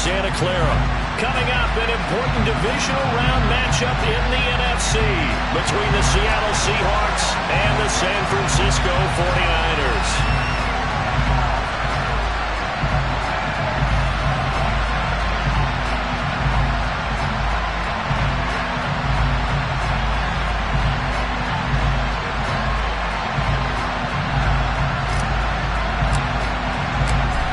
Santa Clara. Coming up, an important divisional round matchup in the NFC between the Seattle Seahawks and the San Francisco 49ers.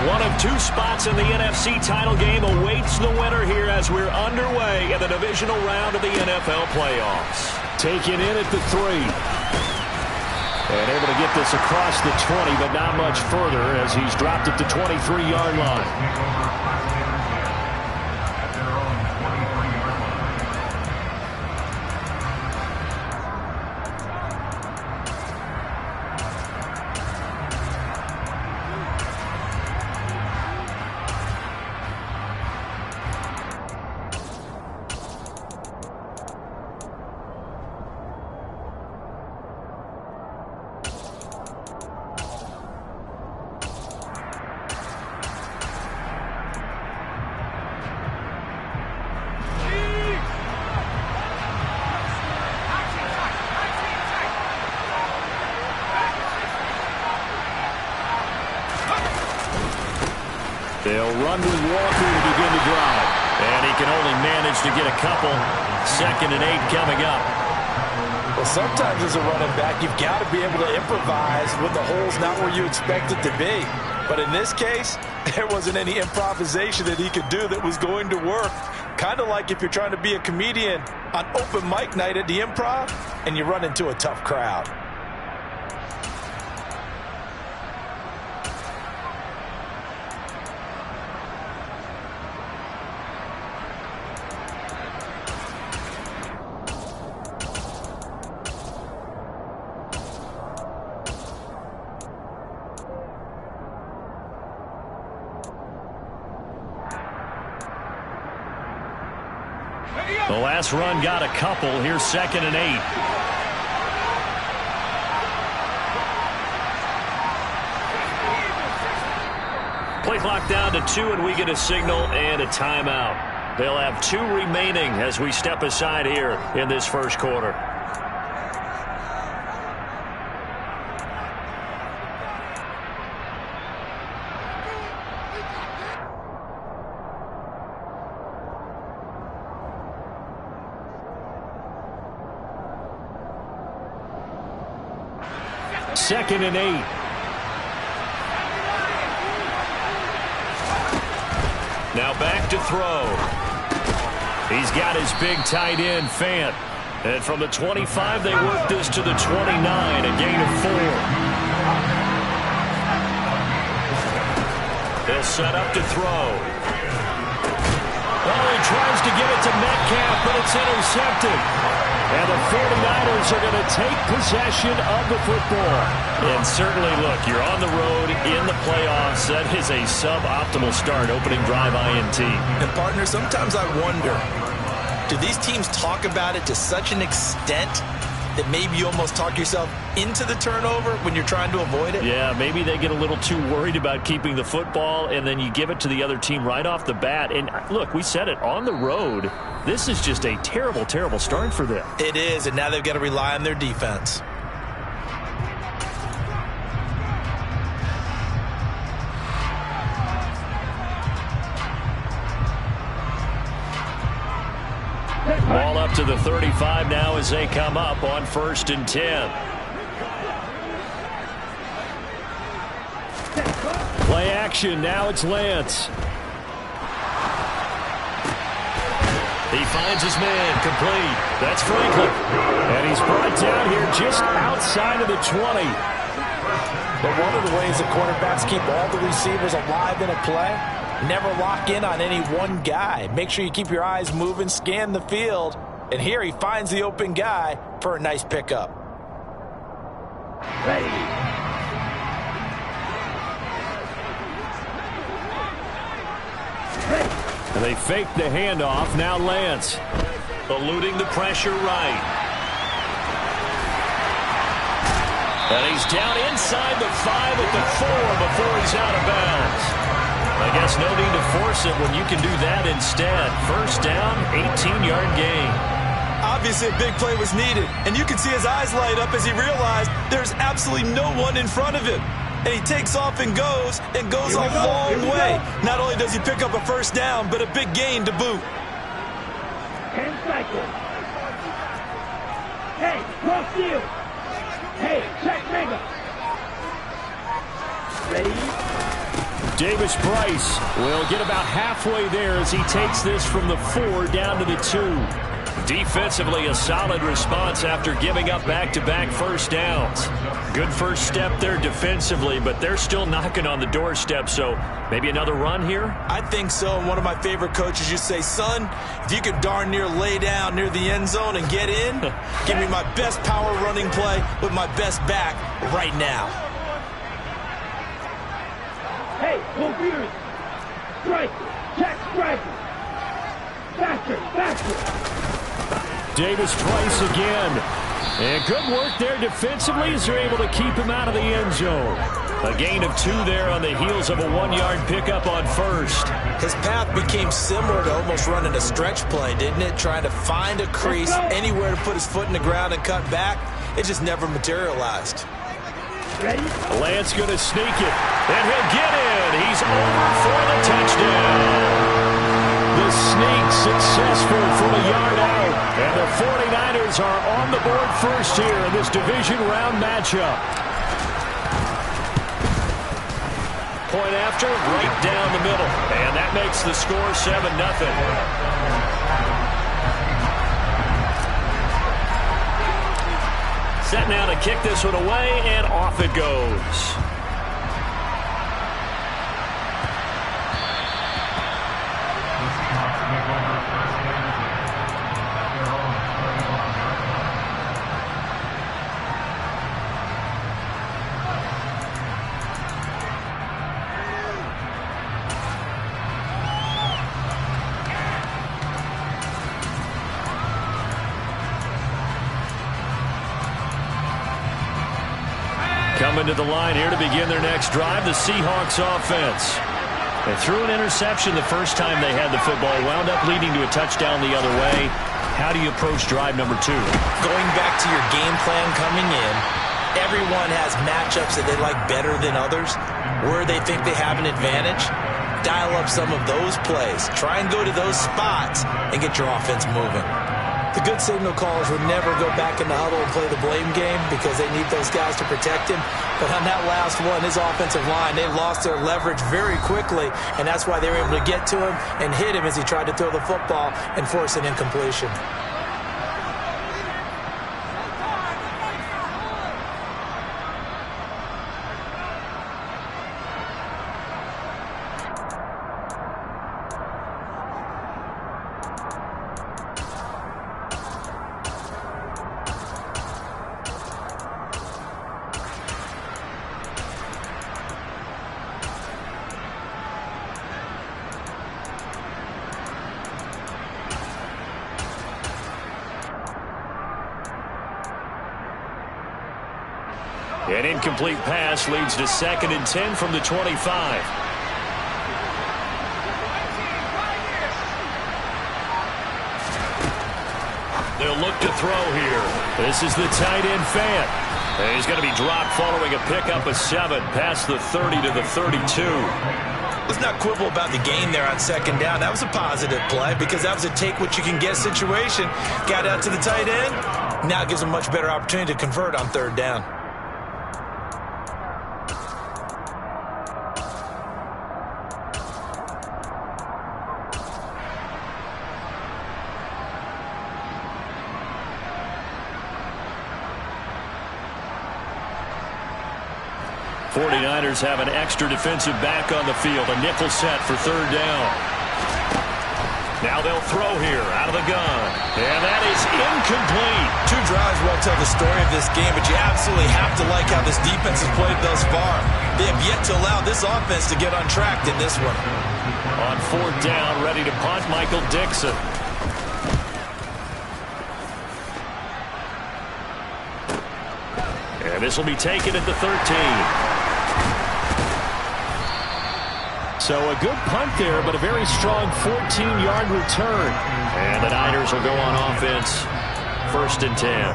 One of two spots in the NFC title game awaits the winner here as we're underway in the divisional round of the NFL playoffs. Taken in at the 3. And able to get this across the 20, but not much further as he's dropped it to 23-yard line. They'll run with Walker to begin the drive. And he can only manage to get a couple. 2nd and 8 coming up. Well, sometimes as a running back, you've got to be able to improvise when the hole's not where you expect it to be. But in this case, there wasn't any improvisation that he could do that was going to work. Kind of like if you're trying to be a comedian on open mic night at the Improv and you run into a tough crowd. The last run got a couple. Here's 2nd and 8. Play clock down to 2, and we get a signal and a timeout. They'll have 2 remaining as we step aside here in this first quarter. Second and 8. Now back to throw. He's got his big tight end, Fant. And from the 25, they work this to the 29, a gain of 4. They'll set up to throw. Oh, he tries to get it to Metcalf, but it's intercepted. And the 49ers are going to take possession of the football. And certainly, look, you're on the road in the playoffs. That is a suboptimal start, opening drive INT. And, partner, sometimes I wonder, do these teams talk about it to such an extent that maybe you almost talk yourself into the turnover when you're trying to avoid it? Yeah, maybe they get a little too worried about keeping the football, and then you give it to the other team right off the bat. And, look, we said it, on the road, this is just a terrible, terrible start for them. It is, and now they've got to rely on their defense. Ball up to the 35 now as they come up on 1st and 10. Play action. Now it's Lance. He finds his man, complete. That's Franklin. And he's brought down here just outside of the 20. But one of the ways the quarterbacks keep all the receivers alive in a play, never lock in on any one guy. Make sure you keep your eyes moving, scan the field. And here he finds the open guy for a nice pickup. Ready. And they fake the handoff. Now Lance eluding the pressure right. And he's down inside the 5 at the 4 before he's out of bounds. I guess no need to force it when you can do that instead. First down, 18-yard gain. Obviously, a big play was needed, and you can see his eyes light up as he realized there's absolutely no one in front of him. And he takes off and goes a long way. Not only does he pick up a first down, but a big gain to boot. 10 seconds. Hey, cross field. Hey, check mega. Ready? Davis Price will get about halfway there as he takes this from the 4 down to the 2. Defensively, a solid response after giving up back-to-back first downs. Good first step there defensively, but they're still knocking on the doorstep, so maybe another run here? I think so, and one of my favorite coaches used to say, son, if you could darn near lay down near the end zone and get in, give me my best power running play with my best back right now. Hey, confused. Strike. Check striker. Faster. Davis Price again. And good work there defensively as they're able to keep him out of the end zone. A gain of 2 there on the heels of a 1-yard pickup on first. His path became similar to almost running a stretch play, didn't it? Trying to find a crease, anywhere to put his foot in the ground and cut back. It just never materialized. Ready? Lance going to sneak it, and he'll get in. He's over for the touchdown. The sneak successful from a yard out. And the 49ers are on the board first here in this division round matchup. Point after, right down the middle. And that makes the score 7-0. Set now to kick this one away, and off it goes. Coming to the line here to begin their next drive, the Seahawks offense. They threw an interception the first time they had the football, wound up leading to a touchdown the other way. How do you approach drive number 2? Going back to your game plan coming in, everyone has matchups that they like better than others, where they think they have an advantage. Dial up some of those plays. Try and go to those spots and get your offense moving. The good signal callers would never go back in the huddle and play the blame game because they need those guys to protect him. But on that last one, his offensive line, they lost their leverage very quickly, and that's why they were able to get to him and hit him as he tried to throw the football and force an incompletion. An incomplete pass leads to 2nd and 10 from the 25. They'll look to throw here. This is the tight end Fant. And he's going to be dropped following a pickup of 7 past the 30 to the 32. Let's not quibble about the gain there on 2nd down. That was a positive play because that was a take-what-you-can-get situation. Got out to the tight end. Now it gives him a much better opportunity to convert on 3rd down. '49ers have an extra defensive back on the field. A nickel set for 3rd down. Now they'll throw here out of the gun. And that is incomplete. 2 drives will tell the story of this game, but you absolutely have to like how this defense has played thus far. They have yet to allow this offense to get untracked in this one. On 4th down, ready to punt, Michael Dixon. And this will be taken at the 13. So a good punt there, but a very strong 14-yard return. And the Niners will go on offense, 1st and 10.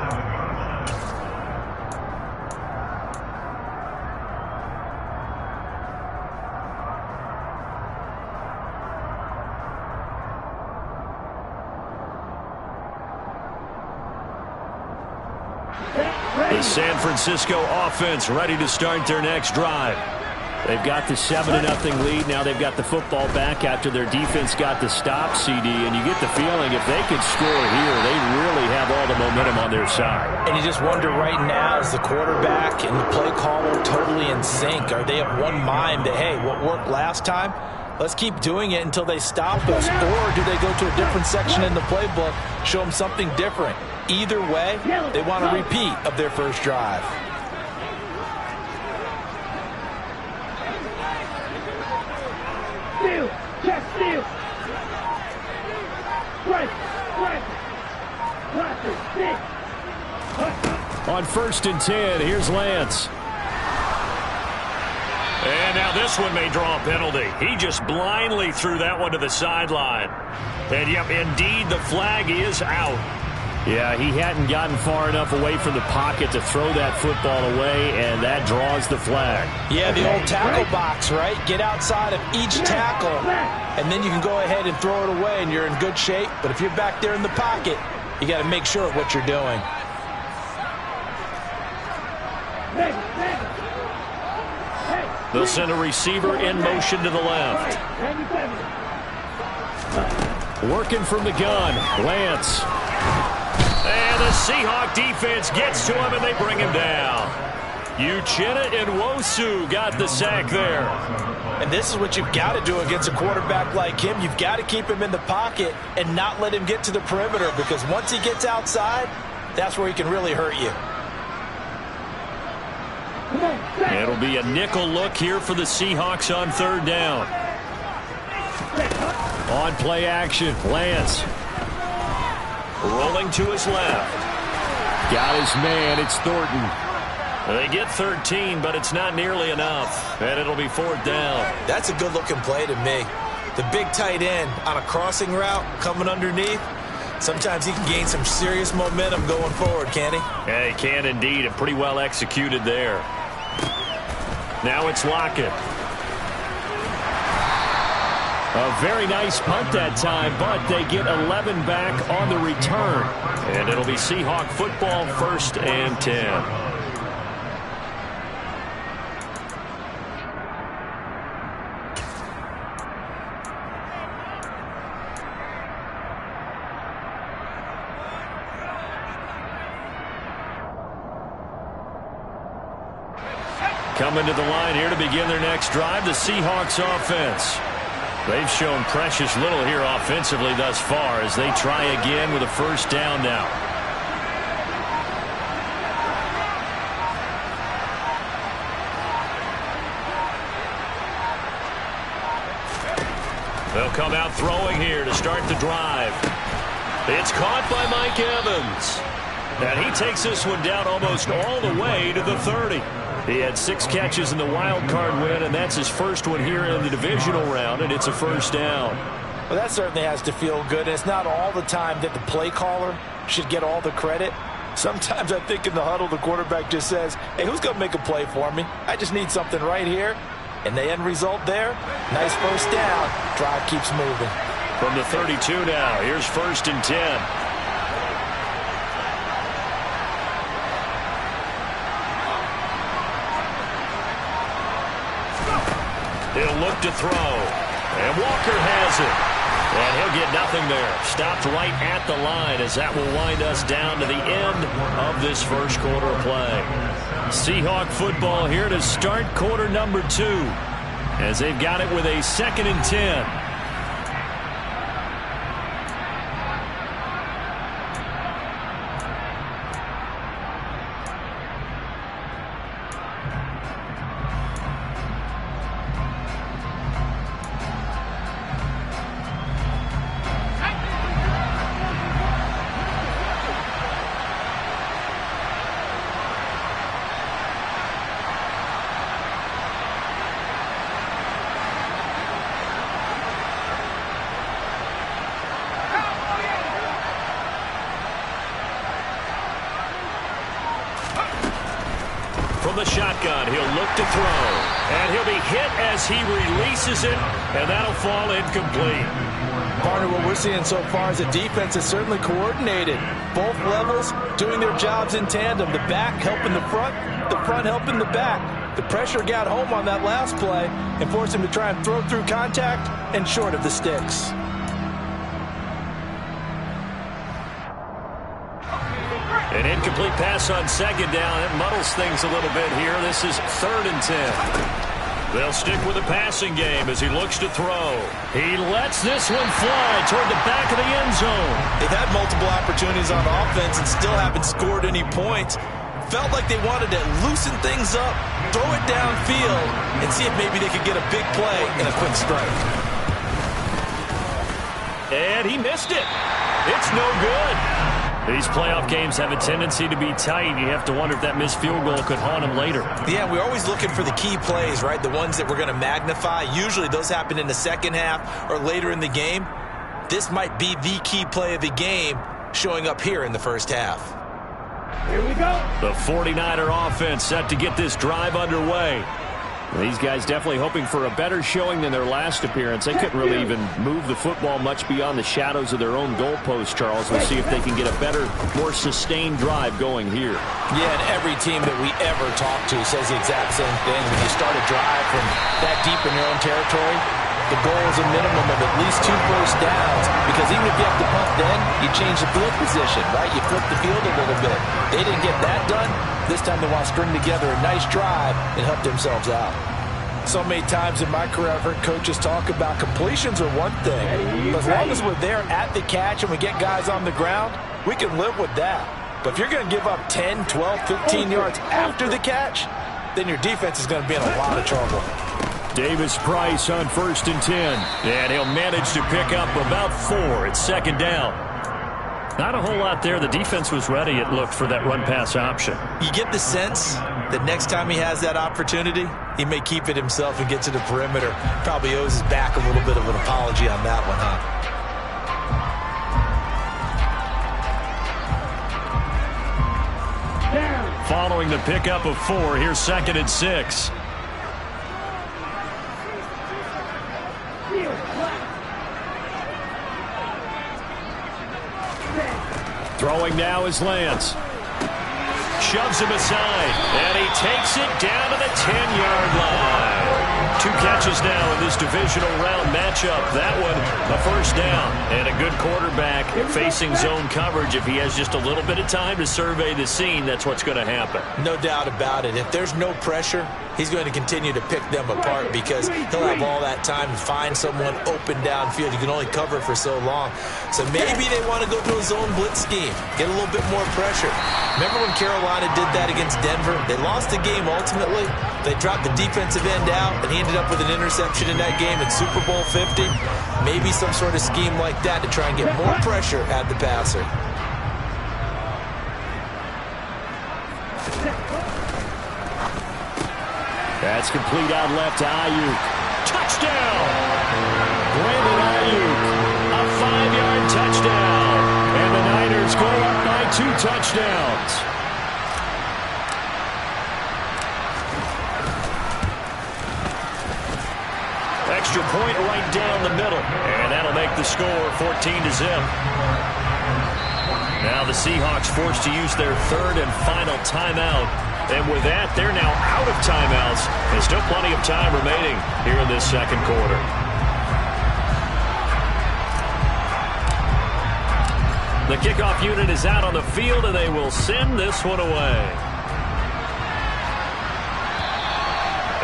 The San Francisco offense ready to start their next drive. They've got the 7-0 lead. Now they've got the football back after their defense got the stop, CD. And you get the feeling if they could score here, they really have all the momentum on their side. And you just wonder right now, is the quarterback and the play caller totally in sync? Are they of one mind that, hey, what worked last time, let's keep doing it until they stop us? Or do they go to a different section in the playbook, show them something different? Either way, they want a repeat of their first drive. Steal, check, steal. Strike, On 1st and 10, here's Lance. And now this one may draw a penalty. He just blindly threw that one to the sideline. And, yep, indeed, the flag is out. Yeah, he hadn't gotten far enough away from the pocket to throw that football away, and that draws the flag. Yeah, the old tackle box, right? Get outside of each tackle, and then you can go ahead and throw it away, and you're in good shape. But if you're back there in the pocket, you got to make sure of what you're doing. They'll send a receiver in motion to the left. Working from the gun, Lance. And the Seahawk defense gets to him, and they bring him down. Uchenna Nwosu got the sack there. And this is what you've got to do against a quarterback like him. You've got to keep him in the pocket and not let him get to the perimeter, because once he gets outside, that's where he can really hurt you. It'll be a nickel look here for the Seahawks on 3rd down. On play action, Lance. Rolling to his left. Got his man, it's Thornton. They get 13, but it's not nearly enough. And it'll be 4th down. That's a good-looking play to me. The big tight end on a crossing route coming underneath. Sometimes he can gain some serious momentum going forward, can't he? Yeah, he can indeed, and pretty well executed there. Now it's Lockett. A very nice punt that time, but they get 11 back on the return. And it'll be Seahawk football, 1st and 10. Coming to the line here to begin their next drive, the Seahawks offense. They've shown precious little here offensively thus far as they try again with a 1st down now. They'll come out throwing here to start the drive. It's caught by Mike Evans. And he takes this one down almost all the way to the 30. He had 6 catches in the wild card win, and that's his first one here in the divisional round, and it's a 1st down. Well, that certainly has to feel good. It's not all the time that the play caller should get all the credit. Sometimes I think in the huddle the quarterback just says, hey, who's going to make a play for me? I just need something right here. And the end result there, nice 1st down. Drive keeps moving. From the 32 now, here's 1st and 10. He'll look to throw. And Walker has it. And he'll get nothing there. Stopped right at the line as that will wind us down to the end of this first quarter of play. Seahawk football here to start quarter number 2 as they've got it with a 2nd and 10. shotgun. He'll look to throw. And he'll be hit as he releases it, and that'll fall incomplete. Partner, what we're seeing so far is the defense is certainly coordinated. Both levels doing their jobs in tandem. The back helping the front helping the back. The pressure got home on that last play and forced him to try and throw through contact and short of the sticks. An incomplete pass on second down. It muddles things a little bit here. This is 3rd and 10. They'll stick with the passing game as he looks to throw. He lets this one fly toward the back of the end zone. They've had multiple opportunities on offense and still haven't scored any points. Felt like they wanted to loosen things up, throw it downfield, and see if maybe they could get a big play and a quick strike. And he missed it. It's no good. These playoff games have a tendency to be tight. You have to wonder if that missed field goal could haunt him later. Yeah, we're always looking for the key plays, right? The ones that we're going to magnify. Usually those happen in the second half or later in the game. This might be the key play of the game showing up here in the first half. Here we go. The 49er offense set to get this drive underway. These guys definitely hoping for a better showing than their last appearance. They couldn't really even move the football much beyond the shadows of their own goalpost, Charles. We'll see if they can get a better, more sustained drive going here. Yeah, and every team that we ever talk to says the exact same thing. When you start a drive from that deep in your own territory, the goal is a minimum of at least 2 first downs, because even if you have to punt then, you change the field position, right? You flip the field a little bit. They didn't get that done. This time they want to string together a nice drive and help themselves out. So many times in my career I've heard coaches talk about completions are one thing. But as long as we're there at the catch and we get guys on the ground, we can live with that. But if you're going to give up 10, 12, 15 yards after the catch, then your defense is going to be in a lot of trouble. Davis Price on 1st and 10. And he'll manage to pick up about 4 at 2nd down. Not a whole lot there. The defense was ready, it looked, for that run-pass option. You get the sense that next time he has that opportunity, he may keep it himself and get to the perimeter. Probably owes his back a little bit of an apology on that one, huh? Following the pickup of 4, here's 2nd and 6. Throwing now is Lance. Shoves him aside, and he takes it down to the 10-yard line. 2 catches now in this divisional round matchup. That one, a first down. And a good quarterback facing zone coverage. If he has just a little bit of time to survey the scene, that's what's going to happen. No doubt about it. If there's no pressure, he's going to continue to pick them apart because he'll have all that time to find someone open downfield. You can only cover for so long. So maybe they want to go to a zone blitz scheme, get a little bit more pressure. Remember when Carolina did that against Denver? They lost the game ultimately. They dropped the defensive end out, and he ended up with an interception in that game in Super Bowl 50. Maybe some sort of scheme like that to try and get more pressure at the passer. That's complete out left to Ayuk. Touchdown! Brandon Ayuk, a 5-yard touchdown. And the Niners go up by 2 touchdowns. Extra point right down the middle. And that'll make the score 14-0. Now the Seahawks forced to use their 3rd and final timeout. And with that, they're now out of timeouts. There's still plenty of time remaining here in this 2nd quarter. The kickoff unit is out on the field, and they will send this one away.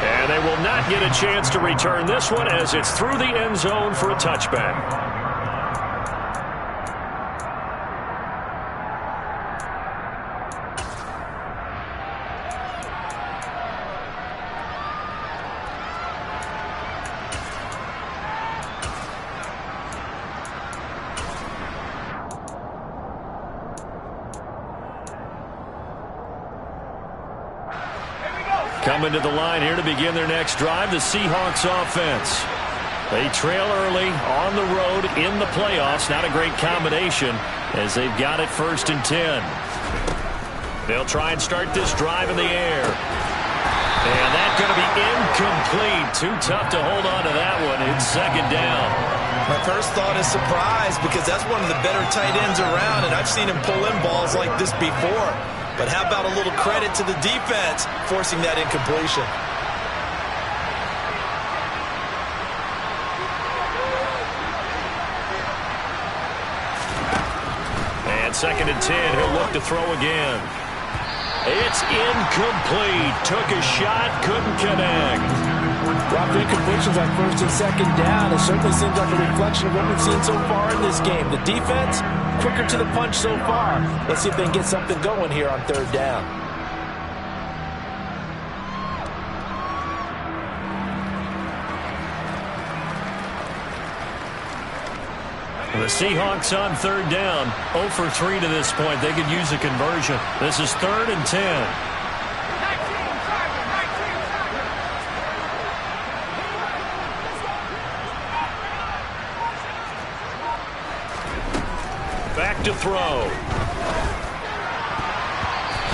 And they will not get a chance to return this one as it's through the end zone for a touchback. Coming to the line here to begin their next drive, the Seahawks offense. They trail early on the road in the playoffs. Not a great combination as they've got it 1st and 10. They'll try and start this drive in the air. And that's going to be incomplete. Too tough to hold on to that one. It's second down. My first thought is surprise, because that's one of the better tight ends around, and I've seen him pull in balls like this before. But how about a little credit to the defense forcing that incompletion? And second and 10, he'll look to throw again. It's incomplete. Took a shot, couldn't connect. Dropped incompletions on first and second down. It certainly seems like a reflection of what we've seen so far in this game. The defense, quicker to the punch so far. Let's see if they can get something going here on third down. The Seahawks on third down. 0 for 3 to this point. They could use a conversion. This is third and 10. Back to throw.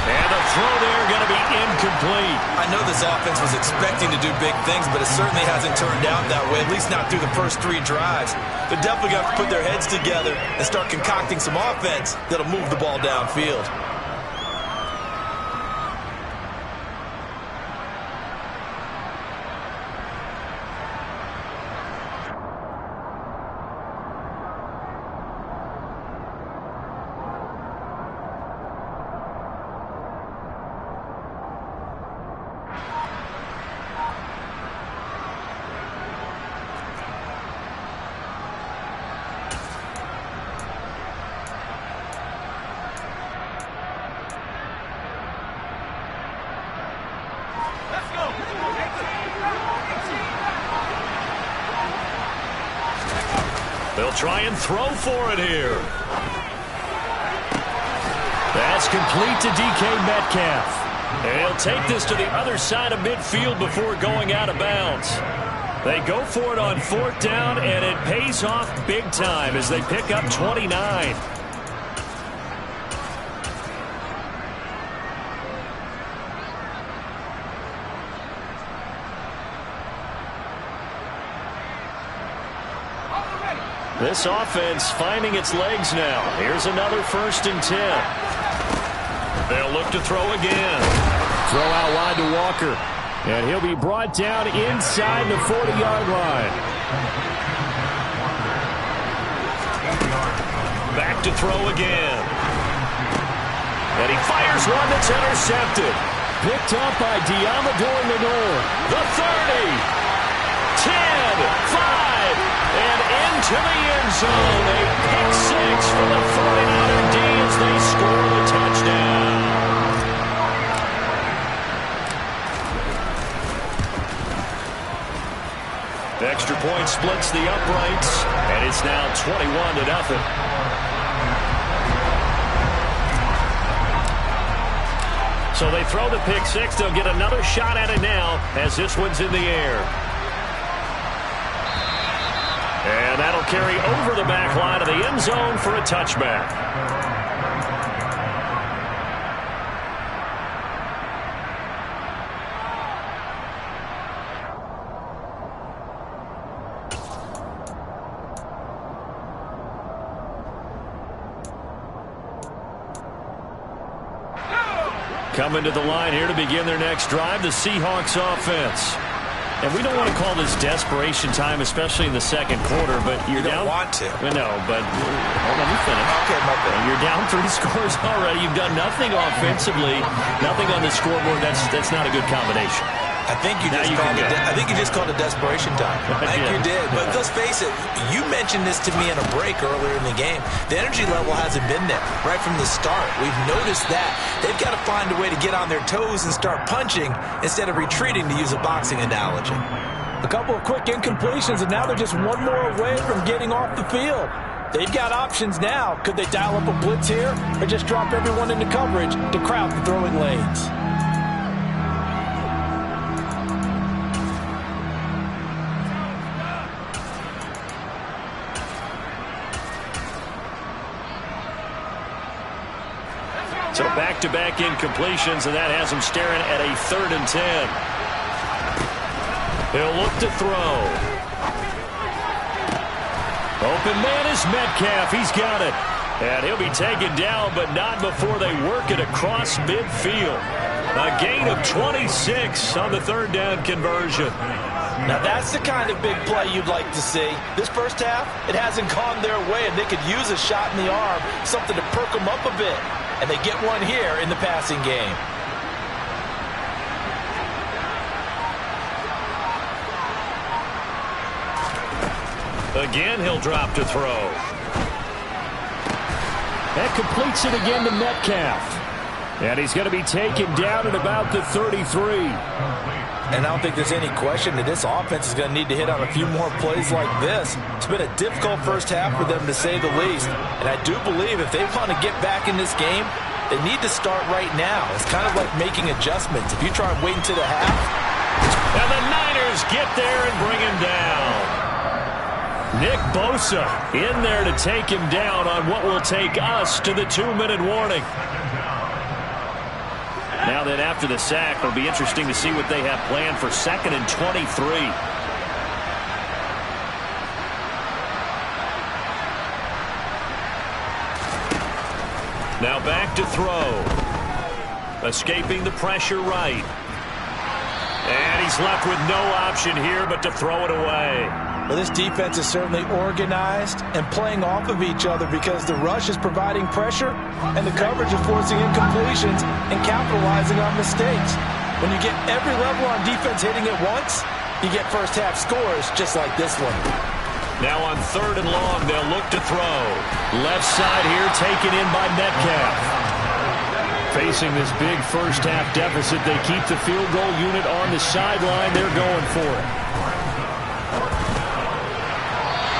And the throw there going to be incomplete. I know this offense was expecting to do big things, but it certainly hasn't turned out that way, at least not through the first 3 drives. They're definitely going to have to put their heads together and start concocting some offense that'll move the ball downfield. They'll try and throw for it here. That's complete to DK Metcalf. And he'll take this to the other side of midfield before going out of bounds. They go for it on fourth down, and it pays off big time as they pick up 29. This offense finding its legs now. Here's another first and 10. They'll look to throw again. Throw out wide to Walker. And he'll be brought down inside the 40-yard line. Back to throw again. And he fires one that's intercepted. Picked up by Diamador Lenore. The 30. 10, 5. And into the end zone. A pick six for the 49er D as they score the touchdown. Extra point splits the uprights, and it's now 21-0. So they throw the pick six. They'll get another shot at it now as this one's in the air. And that'll carry over the back line of the end zone for a touchback. Coming to the line here to begin their next drive, the Seahawks offense. And we don't want to call this desperation time, especially in the second quarter, but you're down. You don't want to. No, but hold on, let me finish. Okay, my bad. You're down 3 scores already. You've done nothing offensively, nothing on the scoreboard. That's not a good combination. I think you just called it desperation time. I think you did. But let's face it, you mentioned this to me in a break earlier in the game. The energy level hasn't been there right from the start. We've noticed that. They've got to find a way to get on their toes and start punching instead of retreating, to use a boxing analogy. A couple of quick incompletions, and now they're just one more away from getting off the field. They've got options now. Could they dial up a blitz here or just drop everyone into coverage to crowd the throwing lanes? So back-to-back incompletions, and that has them staring at a 3rd and 10. He'll look to throw. Open man is Metcalf. He's got it. And he'll be taken down, but not before they work it across midfield. A gain of 26 on the third down conversion. Now that's the kind of big play you'd like to see. This first half, it hasn't gone their way, and they could use a shot in the arm, something to perk them up a bit. And they get one here in the passing game. Again, he'll drop to throw. That completes it again to Metcalf. And he's going to be taken down at about the 33. And I don't think there's any question that this offense is going to need to hit on a few more plays like this. It's been a difficult first half for them, to say the least. And I do believe if they want to get back in this game, they need to start right now. It's kind of like making adjustments. If you try and wait until the half. And the Niners get there and bring him down. Nick Bosa in there to take him down on what will take us to the 2-minute warning. Now then, after the sack, it'll be interesting to see what they have planned for 2nd and 23. Now back to throw. Escaping the pressure right. And he's left with no option here but to throw it away. Well, this defense is certainly organized and playing off of each other because the rush is providing pressure and the coverage is forcing incompletions and capitalizing on mistakes. When you get every level on defense hitting at once, you get first half scores just like this one. Now on 3rd and long, they'll look to throw. Left side here taken in by Metcalf. Facing this big first half deficit, they keep the field goal unit on the sideline. They're going for it.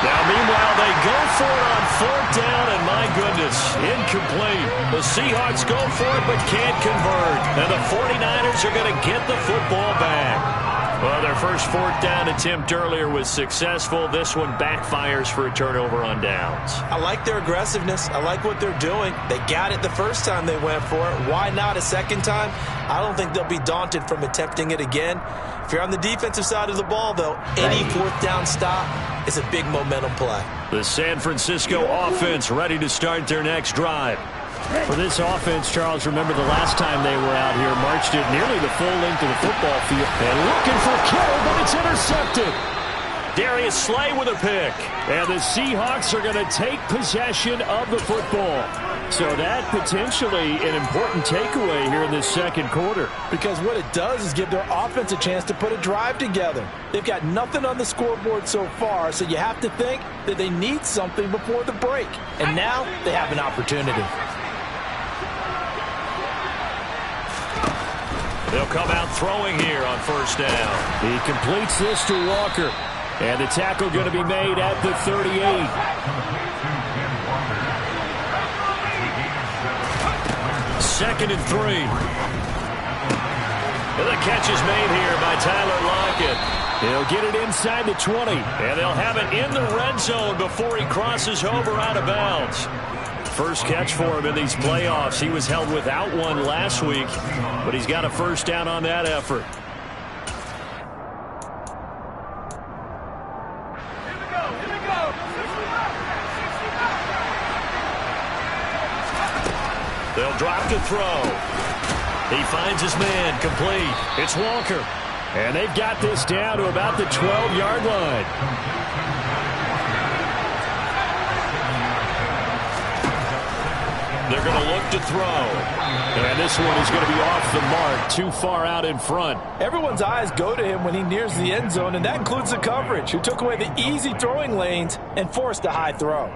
Now, meanwhile, they go for it on 4th down, and my goodness, incomplete. The Seahawks go for it but can't convert. And the 49ers are going to get the football back. Well, their first 4th down attempt earlier was successful. This one backfires for a turnover on downs. I like their aggressiveness. I like what they're doing. They got it the first time they went for it. Why not a second time? I don't think they'll be daunted from attempting it again. If you're on the defensive side of the ball, though, any 4th down stop is a big momentum play. The San Francisco offense ready to start their next drive. For this offense, Charles, remember the last time they were out here, marched it nearly the full length of the football field. And looking for Kittle, but it's intercepted. Darius Slay with a pick. And the Seahawks are going to take possession of the football. So that potentially an important takeaway here in this second quarter. Because what it does is give their offense a chance to put a drive together. They've got nothing on the scoreboard so far, so you have to think that they need something before the break. And now they have an opportunity. They'll come out throwing here on 1st down. He completes this to Walker. And the tackle going to be made at the 38. 2nd and 3. And the catch is made here by Tyler Lockett. He'll get it inside the 20. And they'll have it in the red zone before he crosses over out of bounds. First catch for him in these playoffs. He was held without one last week, but he's got a first down on that effort. They'll drop to throw. He finds his man, complete. It's Walker. And they've got this down to about the 12-yard line. They're going to look to throw. And this one is going to be off the mark, too far out in front. Everyone's eyes go to him when he nears the end zone, and that includes the coverage, who took away the easy throwing lanes and forced a high throw.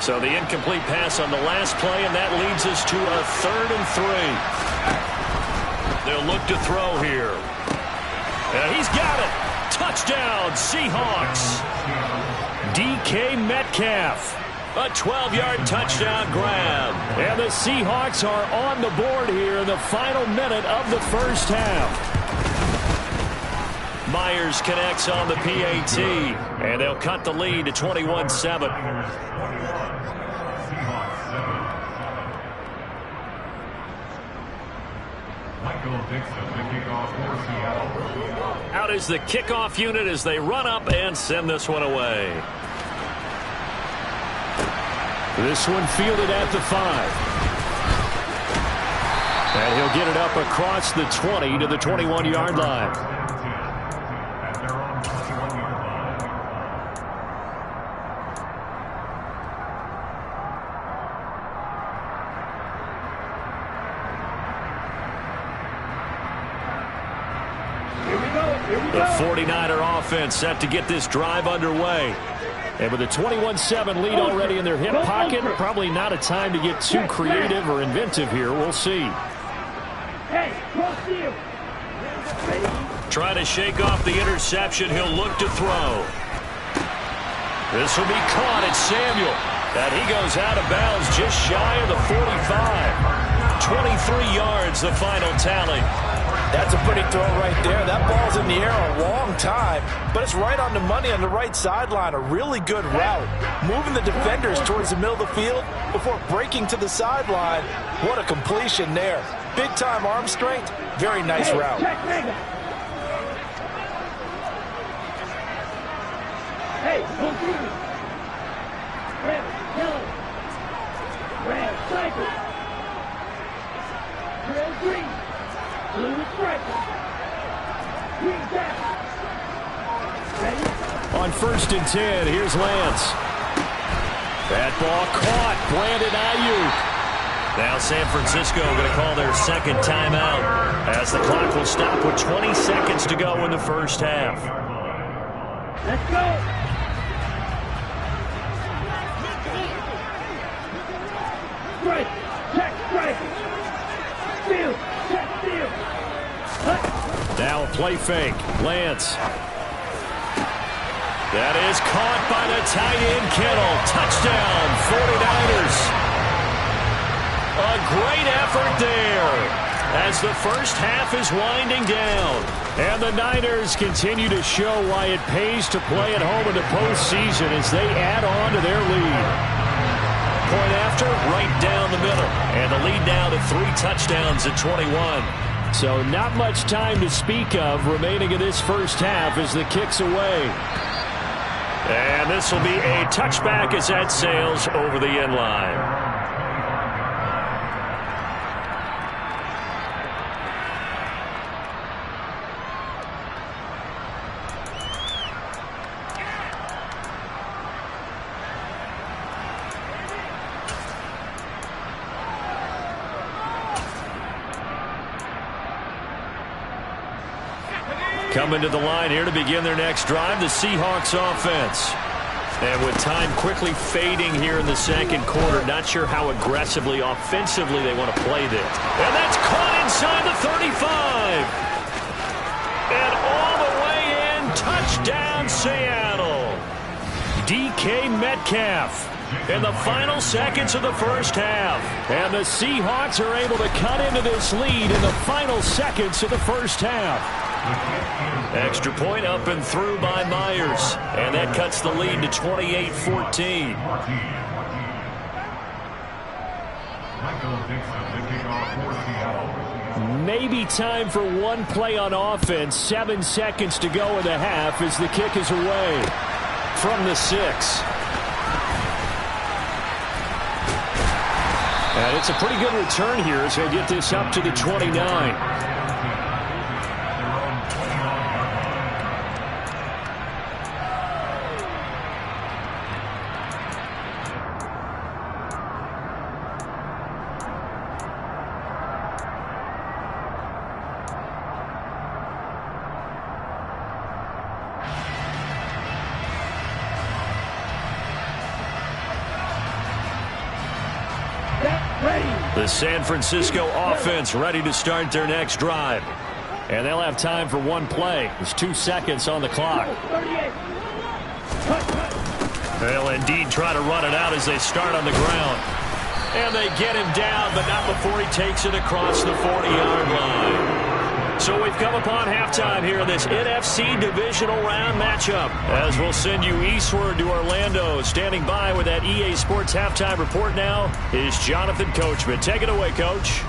So the incomplete pass on the last play, and that leads us to a 3rd and 3. They'll look to throw here. And he's got it. Touchdown, Seahawks. DK Metcalf. A 12-yard touchdown grab. And the Seahawks are on the board here in the final minute of the first half. Myers connects on the PAT, and they'll cut the lead to 21-7. Out is the kickoff unit as they run up and send this one away. This one fielded at the 5. And he'll get it up across the 20 to the 21-yard line. The 49er offense set to get this drive underway. And with a 21-7 lead already in their hip pocket, probably not a time to get too creative or inventive here. We'll see. Trying to shake off the interception. He'll look to throw. This will be caught. It's Samuel. And he goes out of bounds just shy of the 45. 23 yards, the final tally. That's a pretty throw right there. That ball's in the air a long time, but it's right on the money on the right sideline. A really good route. Moving the defenders towards the middle of the field before breaking to the sideline. What a completion there. Big-time arm strength. Very nice route. On 1st and 10, here's Lance. That ball caught. Brandon Ayuk. Now San Francisco going to call their second timeout as the clock will stop with 20 seconds to go in the first half. Let's go. Strike. Check. Strike. Steal. Check. Steal. Now a play fake. Lance. That is caught by the tight end Kittle. Touchdown, 49ers. A great effort there as the first half is winding down. And the Niners continue to show why it pays to play at home in the postseason as they add on to their lead. Point after, right down the middle. And the lead now to 3 touchdowns at 21. So not much time to speak of remaining in this first half as the kick's away. And this will be a touchback as that sails over the end line. Coming to the line here to begin their next drive, the Seahawks offense. And with time quickly fading here in the second quarter, not sure how aggressively, offensively they want to play this. And that's caught inside the 35. And all the way in, touchdown Seattle. DK Metcalf in the final seconds of the first half. And the Seahawks are able to cut into this lead in the final seconds of the first half. Extra point up and through by Myers. And that cuts the lead to 28-14. Maybe time for one play on offense. 7 seconds to go in the half as the kick is away from the 6. And it's a pretty good return here as they get this up to the 29. The San Francisco offense ready to start their next drive. And they'll have time for one play. There's 2 seconds on the clock. They'll indeed try to run it out as they start on the ground. And they get him down, but not before he takes it across the 40-yard line. So we've come upon halftime here in this NFC divisional round matchup. As we'll send you eastward to Orlando. Standing by with that EA Sports halftime report now is Jonathan Coachman. Take it away, Coach.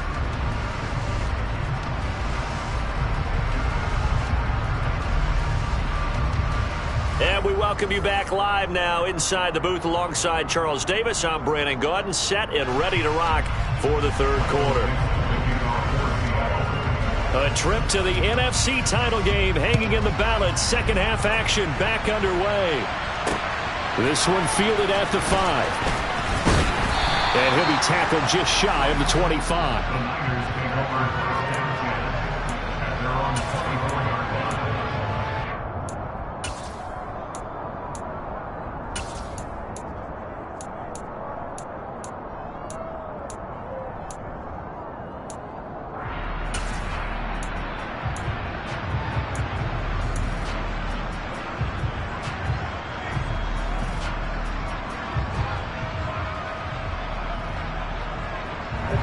And we welcome you back live now inside the booth alongside Charles Davis. I'm Brandon Gaudin, set and ready to rock for the third quarter. A trip to the NFC title game hanging in the balance. Second half action back underway. This one fielded at the 5. And he'll be tackled just shy of the 25.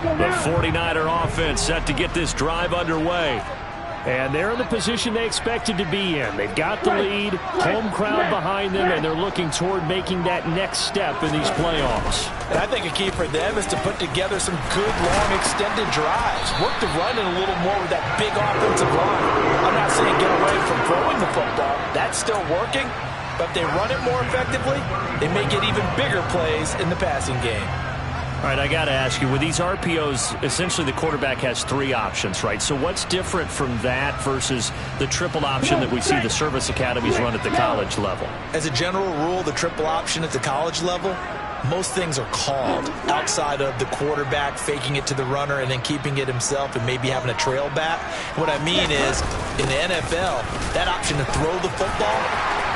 The 49er offense set to get this drive underway. And they're in the position they expected to be in. They've got the lead, home crowd behind them, and they're looking toward making that next step in these playoffs. And I think a key for them is to put together some good, long, extended drives. Work the run in a little more with that big offensive line. I'm not saying get away from throwing the football. That's still working. But if they run it more effectively, they may get even bigger plays in the passing game. All right, I got to ask you, with these RPOs, essentially the quarterback has 3 options, right? So what's different from that versus the triple option that we see the service academies run at the college level? As a general rule, the triple option at the college level, most things are called outside of the quarterback faking it to the runner and then keeping it himself and maybe having a trail back. What I mean is, in the NFL, that option to throw the football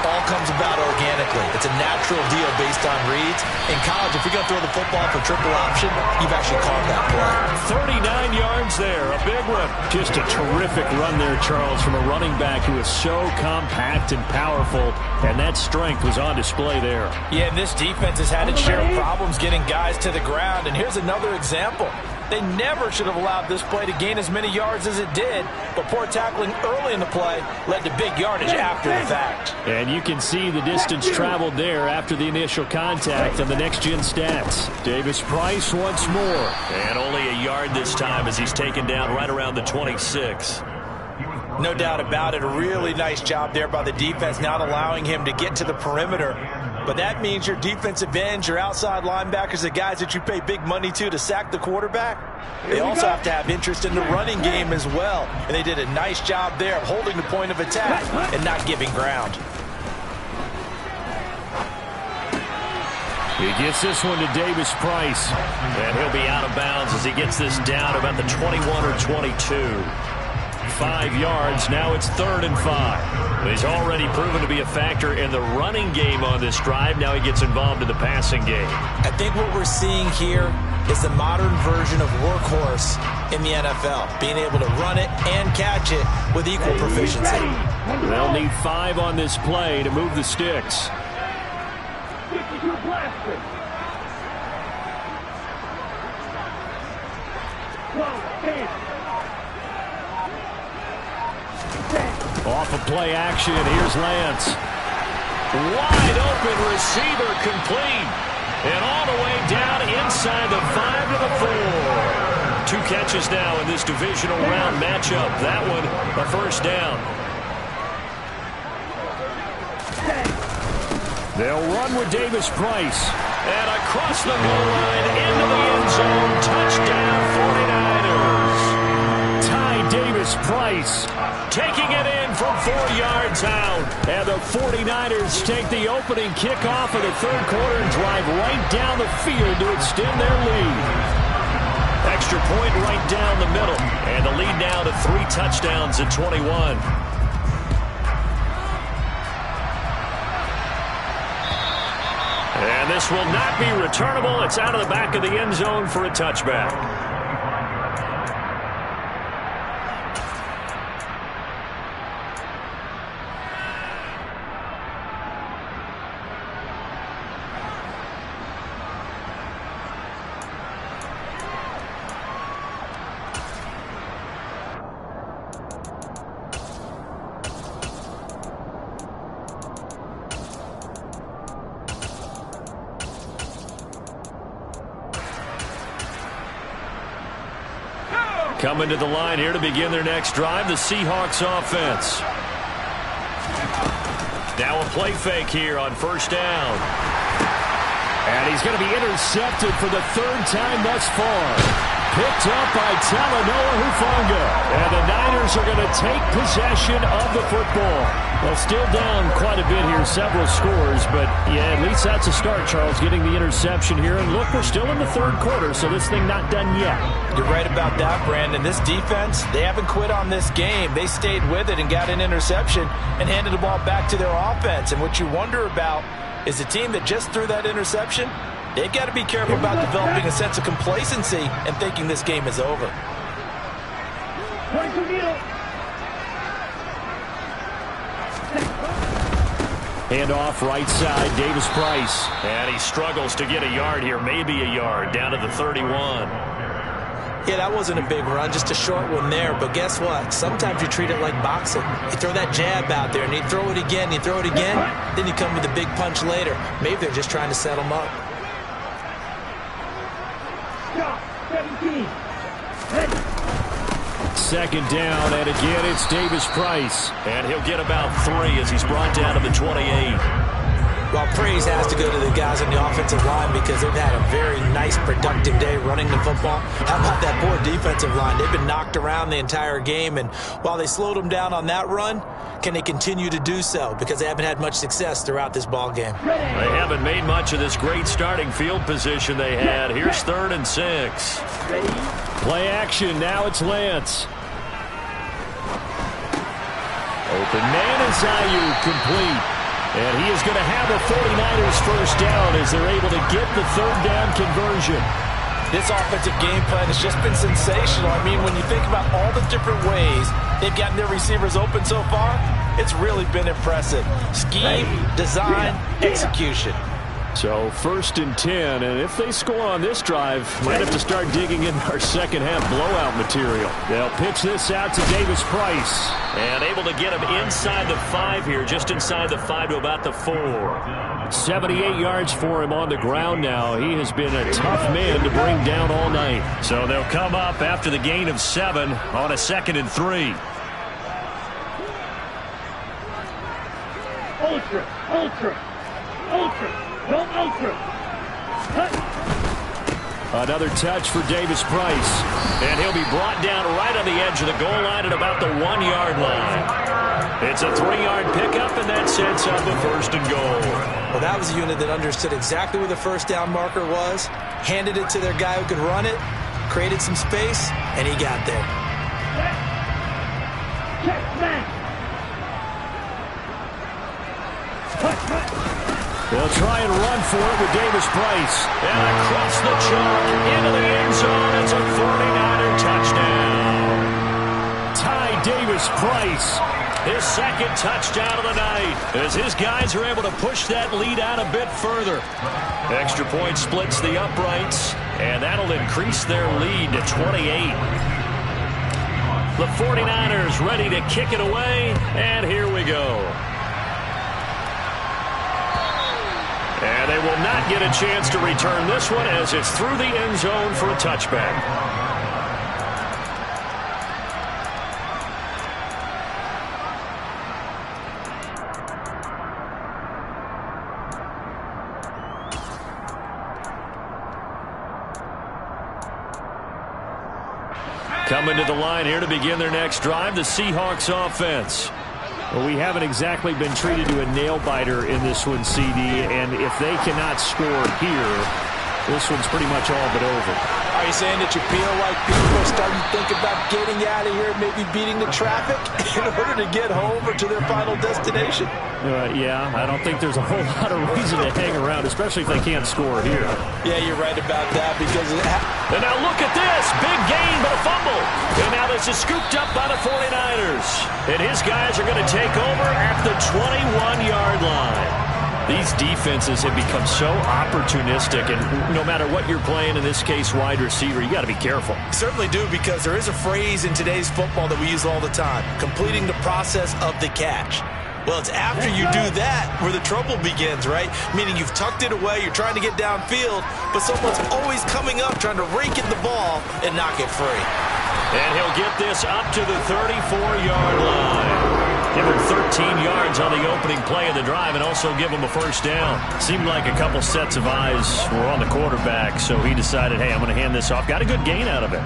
all comes about organically. It's a natural deal based on reads. In college, if you're going to throw the football for triple option, you've actually called that play. 39 yards there, a big one. Just a terrific run there, Charles, from a running back who is so compact and powerful, and that strength was on display there. Yeah, and this defense has had its share of problems getting guys to the ground, and here's another example. They never should have allowed this play to gain as many yards as it did, but poor tackling early in the play led to big yardage after the fact. And you can see the distance traveled there after the initial contact on the next-gen stats. Davis Price once more. And only a yard this time as he's taken down right around the 26. No doubt about it. A really nice job there by the defense, not allowing him to get to the perimeter. But that means your defensive ends, your outside linebackers, the guys that you pay big money to sack the quarterback, they also have to have interest in the running game as well. And they did a nice job there of holding the point of attack and not giving ground. He gets this one to Davis Price. And he'll be out of bounds as he gets this down about the 21 or 22. 5 yards. Now it's 3rd and 5. He's already proven to be a factor in the running game on this drive. Now he gets involved in the passing game. I think what we're seeing here is the modern version of workhorse in the NFL, being able to run it and catch it with equal proficiency. They'll need 5 on this play to move the sticks. Off of play action, here's Lance. Wide open receiver complete. And all the way down inside the 5 to the 4. 2 catches now in this divisional round matchup. That one, a first down. They'll run with Davis Price. And across the goal line into the end zone. Touchdown 49ers. Ty Davis Price taking it in from 4 yards out. And the 49ers take the opening kickoff of the third quarter and drive right down the field to extend their lead. Extra point right down the middle. And the lead now to 3 touchdowns at 21. And this will not be returnable. It's out of the back of the end zone for a touchback. Coming to the line here to begin their next drive, the Seahawks offense. Now a play fake here on first down. And he's going to be intercepted for the third time thus far. Picked up by Talanoa Hufanga. And the Niners are going to take possession of the football. Well, still down quite a bit here, several scores. But, yeah, at least that's a start, Charles, getting the interception here. And look, we're still in the third quarter, so this thing not done yet. You're right about that, Brandon. This defense, they haven't quit on this game. They stayed with it and got an interception and handed the ball back to their offense. And what you wonder about is the team that just threw that interception, they've got to be careful about developing a sense of complacency and thinking this game is over. Handoff right side, Davis Price. And he struggles to get a yard here, maybe a yard, down to the 31. Yeah, that wasn't a big run, just a short one there. But guess what? Sometimes you treat it like boxing. You throw that jab out there, and you throw it again, you throw it again, then you come with a big punch later. Maybe they're just trying to set them up. 17. Second down, and again it's Davis Price. And he'll get about 3 as he's brought down to the 28. Well, praise has to go to the guys on the offensive line because they've had a very nice, productive day running the football. How about that poor defensive line? They've been knocked around the entire game, and while they slowed them down on that run, can they continue to do so? Because they haven't had much success throughout this ball game. They haven't made much of this great starting field position they had. Here's 3rd and 6. Play action, now it's Lance. Open man is Ayuk, complete. And he is going to have a 49ers first down as they're able to get the third down conversion. This offensive game plan has just been sensational. I mean, when you think about all the different ways they've gotten their receivers open so far, it's really been impressive. Scheme, design, execution. So 1st and 10, and if they score on this drive, might have to start digging in our second half blowout material. They'll pitch this out to Davis Price. And able to get him inside the 5 here, just inside the 5 to about the 4. 78 yards for him on the ground now. He has been a tough man to bring down all night. So they'll come up after the gain of 7 on a 2nd and 3. Ultra. No ultra. Another touch for Davis Price. And he'll be brought down right on the edge of the goal line at about the 1-yard line. It's a 3-yard pickup, and that sets up a 1st and goal. Well, that was a unit that understood exactly where the first down marker was, handed it to their guy who could run it, created some space, and he got there. Check, man. They'll try and run for it with Davis Price. And across the chalk into the end zone. It's a 49er touchdown. Ty Davis Price. His 2nd touchdown of the night as his guys are able to push that lead out a bit further. Extra point splits the uprights, and that'll increase their lead to 28. The 49ers ready to kick it away, and here we go. And they will not get a chance to return this one as it's through the end zone for a touchback. Coming to the line here to begin their next drive, the Seahawks offense. Well, we haven't exactly been treated to a nail-biter in this one, CD, and if they cannot score here, this one's pretty much all but over. Are you saying that you feel like people are starting to think about getting out of here and maybe beating the traffic in order to get home or to their final destination? Yeah, I don't think there's a whole lot of reason to hang around, especially if they can't score here. Yeah, you're right about that because and now look at this. Big gain, but a fumble. And now this is scooped up by the 49ers. And his guys are going to take over at the 21-yard line. These defenses have become so opportunistic, and no matter what you're playing, in this case wide receiver, you got to be careful. Certainly do, because there is a phrase in today's football that we use all the time, completing the process of the catch. Well, it's after you do that where the trouble begins, right? Meaning you've tucked it away, you're trying to get downfield, but someone's always coming up trying to rake in the ball and knock it free. And he'll get this up to the 34-yard line. Give him 13 yards on the opening play of the drive and also give him a first down. Seemed like a couple sets of eyes were on the quarterback, so he decided, hey, I'm going to hand this off. Got a good gain out of it.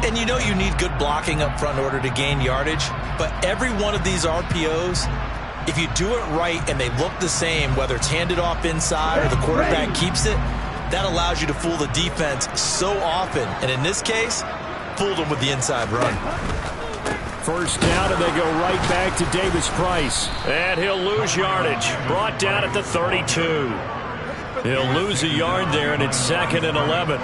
And you know you need good blocking up front in order to gain yardage, but every one of these RPOs, if you do it right and they look the same, whether it's handed off inside or the quarterback keeps it, that allows you to fool the defense so often. And in this case, fooled them with the inside run. First down, and they go right back to Davis Price. And he'll lose yardage. Brought down at the 32. He'll lose a yard there, and it's 2nd and 11.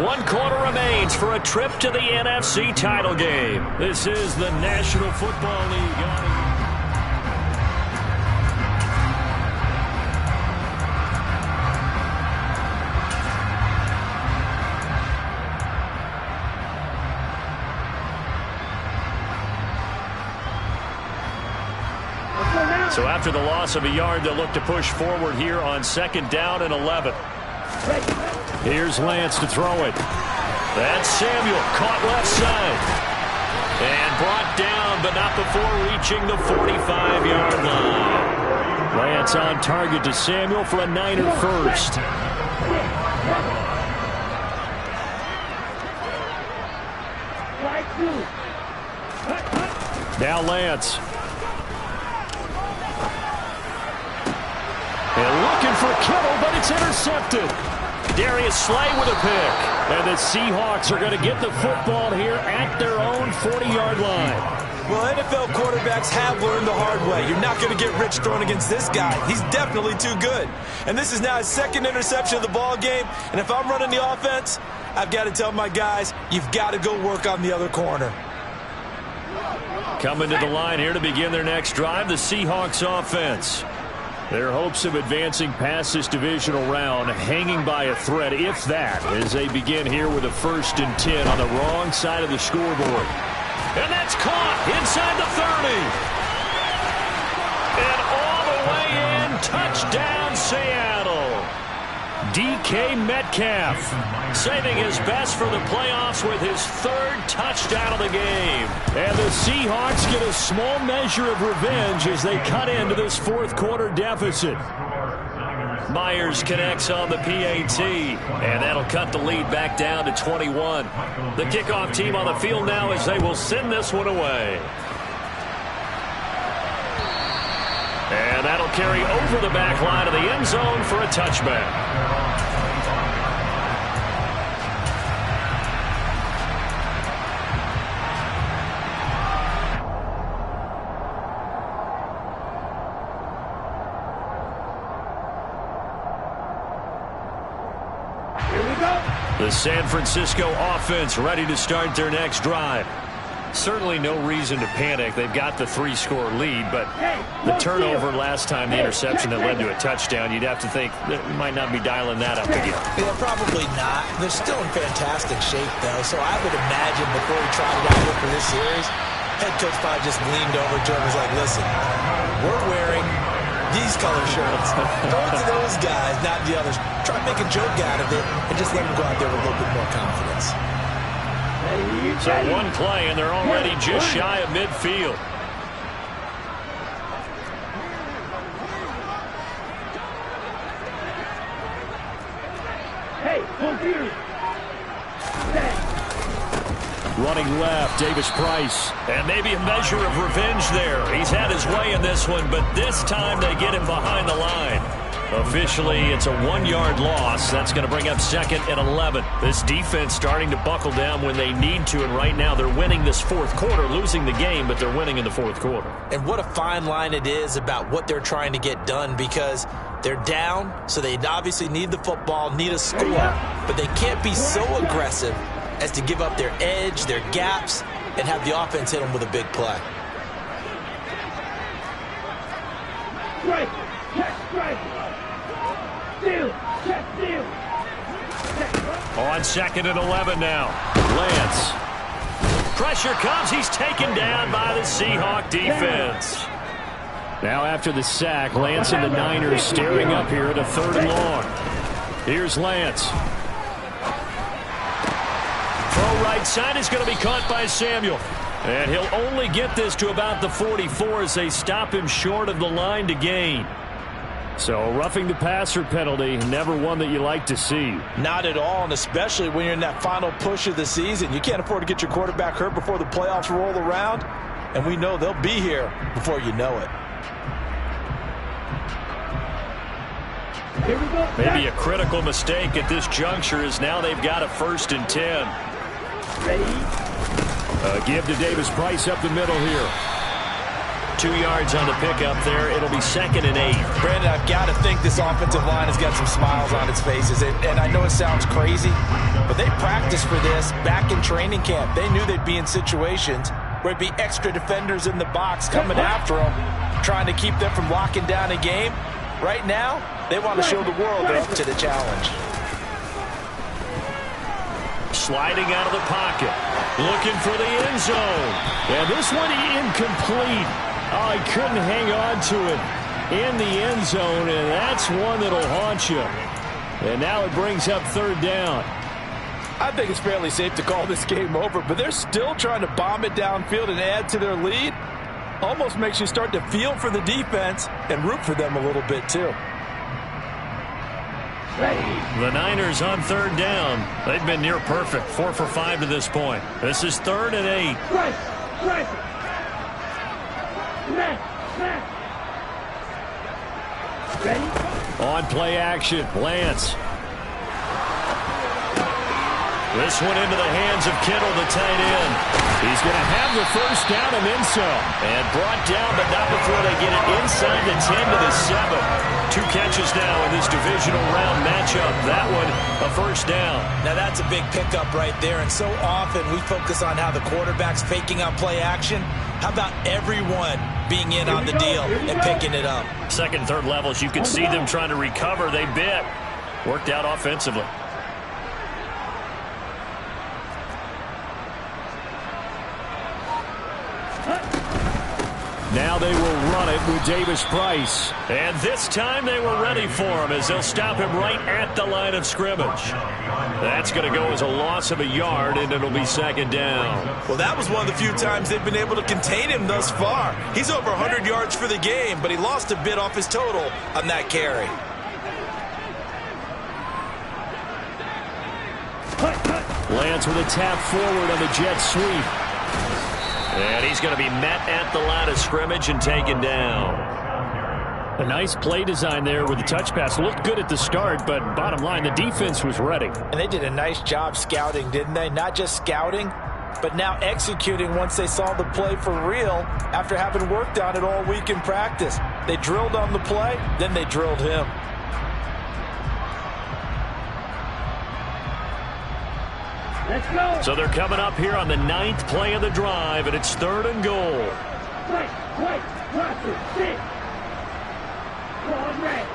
1 quarter remains for a trip to the NFC title game. This is the National Football League. So after the loss of a yard, they'll look to push forward here on 2nd down and 11. Here's Lance to throw it. That's Samuel, caught left side. And brought down, but not before reaching the 45-yard line. Lance on target to Samuel for a Niner first. Now Lance. And looking for Kittle, but it's intercepted. Darius Slay with a pick. And the Seahawks are going to get the football here at their own 40-yard line. Well, NFL quarterbacks have learned the hard way. You're not going to get rich throwing against this guy. He's definitely too good. And this is now his 2nd interception of the ball game. And if I'm running the offense, I've got to tell my guys, you've got to go work on the other corner. Coming to the line here to begin their next drive, the Seahawks offense. Their hopes of advancing past this divisional round hanging by a thread, if that, as they begin here with a 1st and 10 on the wrong side of the scoreboard. And that's caught inside the 30. And all the way in, touchdown Seattle. DK Metcalf saving his best for the playoffs with his 3rd touchdown of the game. And the Seahawks get a small measure of revenge as they cut into this 4th quarter deficit. Myers connects on the PAT, and that'll cut the lead back down to 21. The kickoff team on the field now as they will send this one away. And that'll carry over the back line of the end zone for a touchback. The San Francisco offense ready to start their next drive. Certainly no reason to panic. They've got the 3-score lead, but the turnover last time, the interception that led to a touchdown, you'd have to think that might not be dialing that up again. Yeah, probably not. They're still in fantastic shape, though, so I would imagine before he trotted out here for this series, head coach probably just leaned over to him and was like, listen, we're wearing these color shirts. Throw it to those guys, not the others. Try to make a joke out of it and just let them go out there with a little bit more confidence. So 1 play, and they're already just shy of midfield. Hey, computer. Running left, Davis Price. And maybe a measure of revenge there. He's had his way in this one, but this time they get him behind the line. Officially, it's a 1-yard loss. That's going to bring up 2nd and 11. This defense starting to buckle down when they need to, and right now they're winning this 4th quarter, losing the game, but they're winning in the 4th quarter. And what a fine line it is about what they're trying to get done, because they're down, so they obviously need the football, need a score, but they can't be so aggressive as to give up their edge, their gaps, and have the offense hit them with a big play. Strike. Check strike. Steal. Check steal. On 2nd and 11 now. Lance. Pressure comes. He's taken down by the Seahawk defense. Now after the sack, Lance and the Niners staring up here at a 3rd and long. Here's Lance. Throw right side is going to be caught by Samuel. And he'll only get this to about the 44 as they stop him short of the line to gain. So roughing the passer penalty, never one that you like to see. Not at all, and especially when you're in that final push of the season. You can't afford to get your quarterback hurt before the playoffs roll around. And we know they'll be here before you know it. Here we go. Maybe a critical mistake at this juncture is now they've got a 1st and 10. Ready? Give to Davis Price up the middle here. 2 yards on the pickup there. It'll be 2nd and 8. Brandon, I've got to think this offensive line has got some smiles on its faces. And I know it sounds crazy, but they practiced for this back in training camp. They knew they'd be in situations where it'd be extra defenders in the box coming after them, trying to keep them from locking down a game. Right now, they want to show the world they're up to the challenge. Sliding out of the pocket. Looking for the end zone. And this one incomplete. Oh, he couldn't hang on to it in the end zone, and that's one that'll haunt you. And now it brings up 3rd down. I think it's fairly safe to call this game over, but they're still trying to bomb it downfield and add to their lead. Almost makes you start to feel for the defense and root for them a little bit too. The Niners on 3rd down. They've been near perfect. 4 for 5 to this point. This is 3rd and 8. Right. Right. Ready? On play action, Lance. This one into the hands of Kittle, the tight end. He's going to have the 1st down and then some. And brought down, but not before they get it inside the 10 to the 7. 2 catches now in this divisional round matchup. That one, a 1st down. Now that's a big pickup right there, and so often we focus on how the quarterback's faking out play action. How about everyone being in on the deal and picking it up? 2nd, 3rd levels, you can see them trying to recover. They bit. Worked out offensively. Now they will run it with Davis Price. And this time they were ready for him as they'll stop him right at the line of scrimmage. That's going to go as a loss of a yard, and it'll be 2nd down. Well, that was one of the few times they've been able to contain him thus far. He's over 100 yards for the game, but he lost a bit off his total on that carry. Lance with a tap forward on the jet sweep. And he's going to be met at the line of scrimmage and taken down. A nice play design there with the touch pass. Looked good at the start, but bottom line, the defense was ready. And they did a nice job scouting, didn't they? Not just scouting, but now executing once they saw the play for real after having worked on it all week in practice. They drilled on the play, then they drilled him. Let's go. So they're coming up here on the 9th play of the drive, and it's 3rd and goal. Right. Watch it. Sit. Ball red.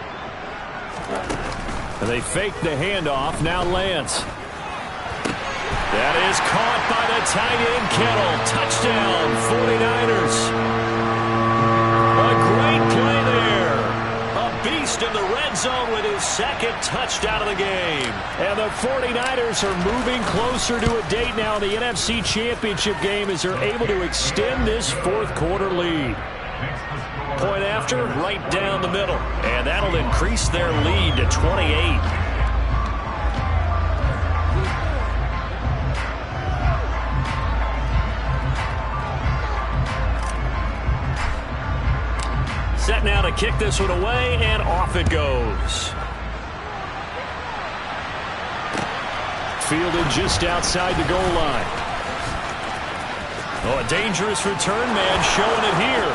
And they fake the handoff. Now Lance. That is caught by the tight end, Kittle. Touchdown, 49ers. A great play there. A beast in the red zone with his 2nd touchdown of the game. And the 49ers are moving closer to a date now in the NFC Championship game as they're able to extend this 4th quarter lead. Point after, right down the middle. And that'll increase their lead to 28. Set now to kick this one away, and off it goes. Fielded just outside the goal line. Oh, a dangerous return man showing it here.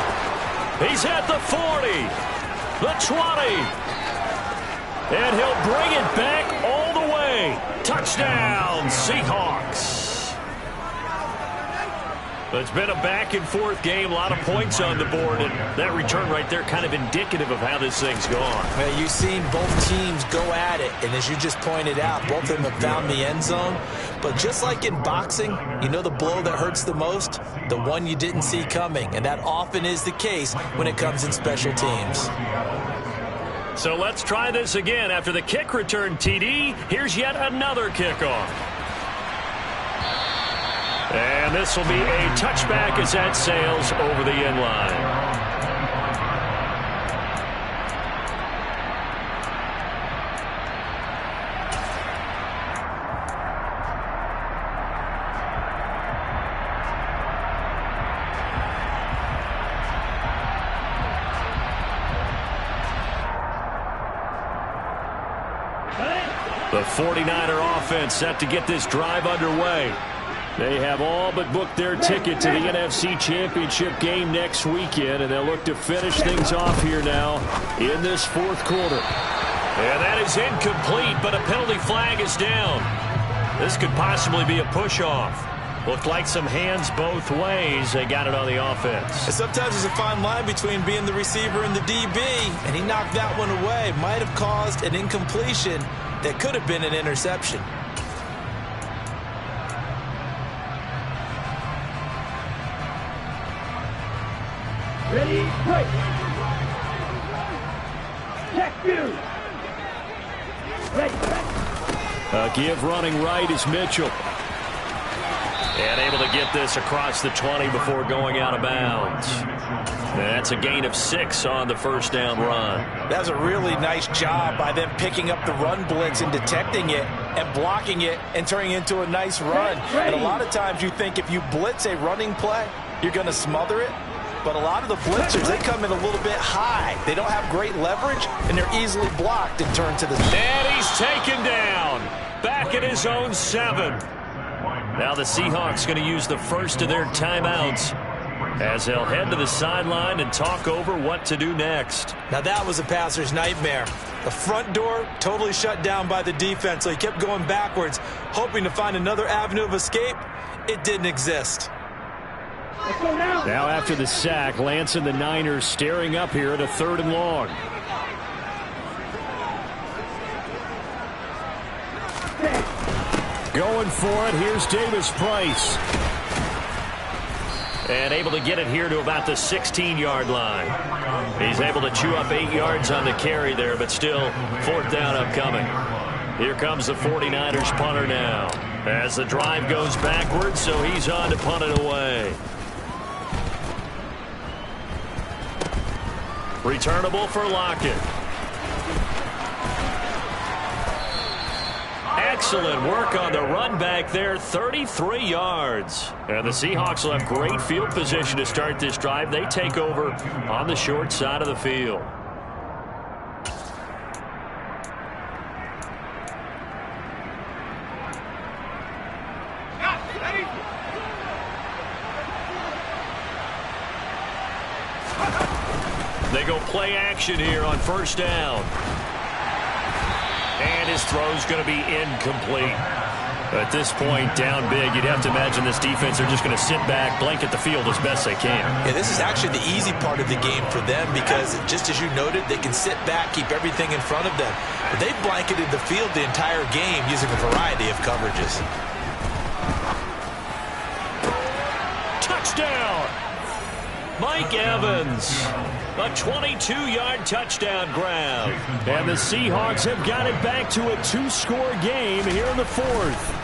He's at the 40, the 20, and he'll bring it back all the way. Touchdown, Seahawks. It's been a back-and-forth game, a lot of points on the board, and that return right there kind of indicative of how this thing's gone. Well, you've seen both teams go at it, and as you just pointed out, both of them have found the end zone. But just like in boxing, you know the blow that hurts the most? The one you didn't see coming, and that often is the case when it comes in special teams. So let's try this again. After the kick return, TD, here's yet another kickoff. And this will be a touchback as that sails over the end line. The 49er offense set to get this drive underway. They have all but booked their ticket to the NFC Championship game next weekend, and they'll look to finish things off here now in this fourth quarter. And that is incomplete, but a penalty flag is down. This could possibly be a push-off. Looked like some hands both ways. They got it on the offense. And sometimes there's a fine line between being the receiver and the DB, and he knocked that one away. Might have caused an incompletion that could have been an interception. Ready, break. Check you. Ready, A give running right is Mitchell. And able to get this across the 20 before going out of bounds. That's a gain of 6 on the first down run. That was a really nice job by them picking up the run blitz and detecting it and blocking it and turning it into a nice run. And a lot of times you think if you blitz a running play, you're going to smother it. But a lot of the blitzers, they come in a little bit high. They don't have great leverage, and they're easily blocked and turned to the... And he's taken down. Back at his own 7. Now the Seahawks going to use the first of their timeouts as they'll head to the sideline and talk over what to do next. Now that was a passer's nightmare. The front door totally shut down by the defense, so he kept going backwards, hoping to find another avenue of escape. It didn't exist. let's go now. Now after the sack, Lance and the Niners staring up here at a 3rd and long. Going for it, here's Davis Price. And able to get it here to about the 16-yard line. He's able to chew up 8 yards on the carry there, but still 4th down upcoming. Here comes the 49ers punter now. As the drive goes backwards, so he's on to punt it away. Returnable for Lockett. Excellent work on the run back there, 33 yards. And the Seahawks will have great field position to start this drive. They take over on the short side of the field. They go play action here on first down. And his throw's going to be incomplete. At this point, down big, you'd have to imagine this defense are just going to sit back, blanket the field as best they can. Yeah, this is actually the easy part of the game for them because, just as you noted, they can sit back, keep everything in front of them. But they've blanketed the field the entire game using a variety of coverages. Touchdown! Mike Evans. A 22-yard touchdown grab. And the Seahawks have got it back to a 2-score game here in the 4th.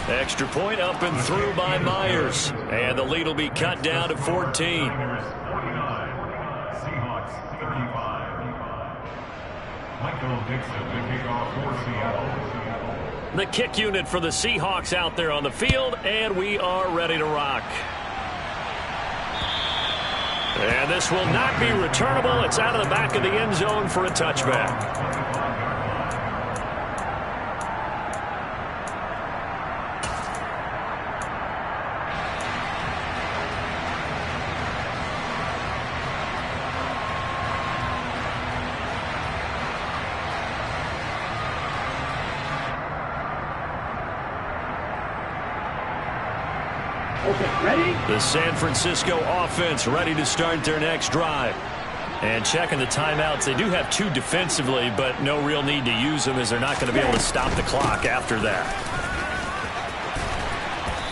Extra point up and through by Myers. And the lead will be cut down to 14. The kick unit for the Seahawks out there on the field, and we are ready to rock. And this will not be returnable. It's out of the back of the end zone for a touchback. Okay, ready? The San Francisco offense ready to start their next drive. And checking the timeouts, they do have 2 defensively, but no real need to use them as they're not going to be able to stop the clock after that.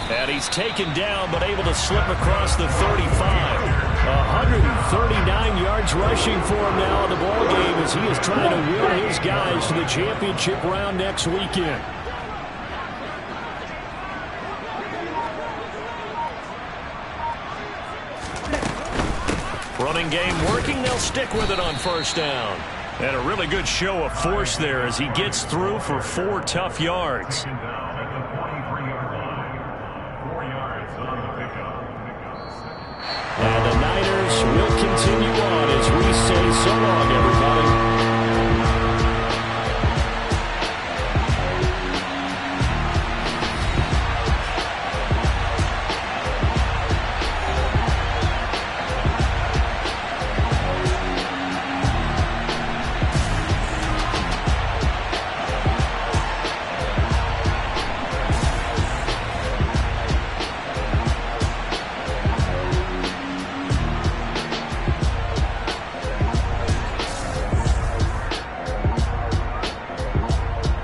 And he's taken down, but able to slip across the 35. 139 yards rushing for him now in the ballgame as he is trying to will his guys to the championship round next weekend. Running game working. They'll stick with it on first down. And a really good show of force there as he gets through for 4 tough yards. And the Niners will continue on as we say so long, everybody.